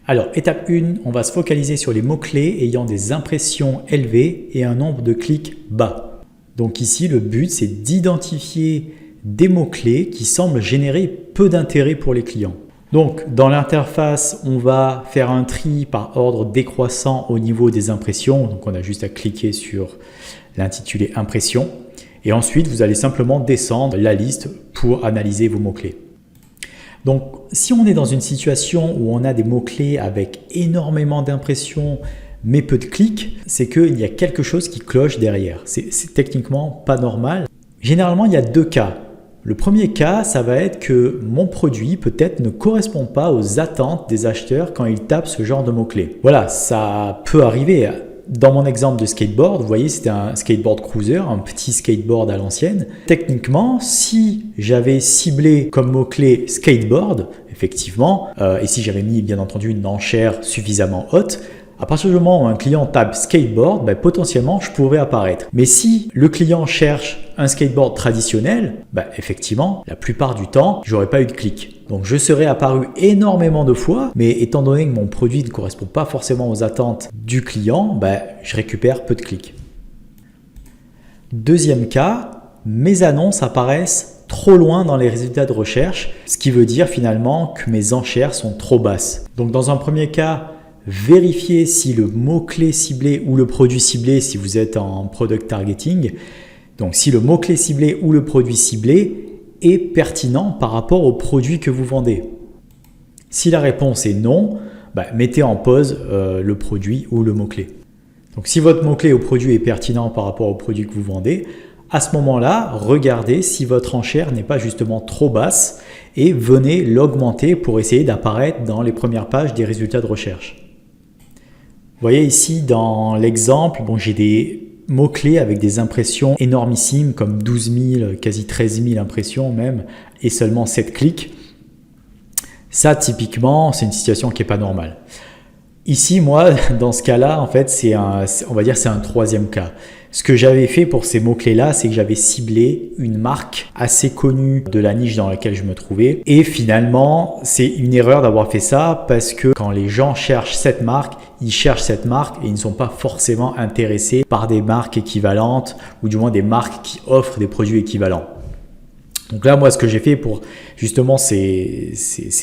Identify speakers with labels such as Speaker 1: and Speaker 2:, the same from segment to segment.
Speaker 1: Alors, étape 1, on va se focaliser sur les mots-clés ayant des impressions élevées et un nombre de clics bas. Donc ici, le but, c'est d'identifier des mots-clés qui semblent générer peu d'intérêt pour les clients. Donc, dans l'interface, on va faire un tri par ordre décroissant au niveau des impressions. Donc, on a juste à cliquer sur l'intitulé « Impression ». Et ensuite, vous allez simplement descendre la liste pour analyser vos mots-clés. Donc, si on est dans une situation où on a des mots-clés avec énormément d'impressions, mais peu de clics, c'est qu'il y a quelque chose qui cloche derrière. C'est techniquement pas normal. Généralement, il y a deux cas. Le premier cas, ça va être que mon produit peut-être ne correspond pas aux attentes des acheteurs quand ils tapent ce genre de mots-clés. Voilà, ça peut arriver. Dans mon exemple de skateboard, vous voyez, c'était un skateboard cruiser, un petit skateboard à l'ancienne. Techniquement, si j'avais ciblé comme mot-clé skateboard, effectivement, et si j'avais mis bien entendu une enchère suffisamment haute, à partir du moment où un client tape skateboard, potentiellement je pourrais apparaître. Mais si le client cherche un skateboard traditionnel, effectivement, la plupart du temps, j'aurais pas eu de clic. Donc je serais apparu énormément de fois, mais étant donné que mon produit ne correspond pas forcément aux attentes du client, je récupère peu de clics. Deuxième cas, mes annonces apparaissent trop loin dans les résultats de recherche, ce qui veut dire finalement que mes enchères sont trop basses. Donc dans un premier cas, vérifiez si le mot-clé ciblé ou le produit ciblé, si vous êtes en product targeting, donc si le mot-clé ciblé ou le produit ciblé est pertinent par rapport au produit que vous vendez. Si la réponse est non, mettez en pause le produit ou le mot-clé. Donc si votre mot-clé au produit est pertinent par rapport au produit que vous vendez, à ce moment-là, regardez si votre enchère n'est pas justement trop basse et venez l'augmenter pour essayer d'apparaître dans les premières pages des résultats de recherche. Vous voyez ici dans l'exemple, j'ai des mots-clés avec des impressions énormissimes comme 12 000, quasi 13 000 impressions même et seulement 7 clics. Ça typiquement, c'est une situation qui n'est pas normale. Ici, moi, dans ce cas-là, en fait, on va dire c'est un troisième cas. Ce que j'avais fait pour ces mots-clés-là, c'est que j'avais ciblé une marque assez connue de la niche dans laquelle je me trouvais. Et finalement, c'est une erreur d'avoir fait ça parce que quand les gens cherchent cette marque, ils cherchent cette marque et ils ne sont pas forcément intéressés par des marques équivalentes ou du moins des marques qui offrent des produits équivalents. Donc là, moi, ce que j'ai fait pour justement ces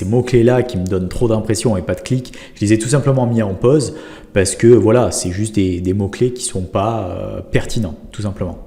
Speaker 1: mots-clés-là qui me donnent trop d'impressions et pas de clics, je les ai tout simplement mis en pause parce que voilà, c'est juste des mots-clés qui ne sont pas pertinents, tout simplement.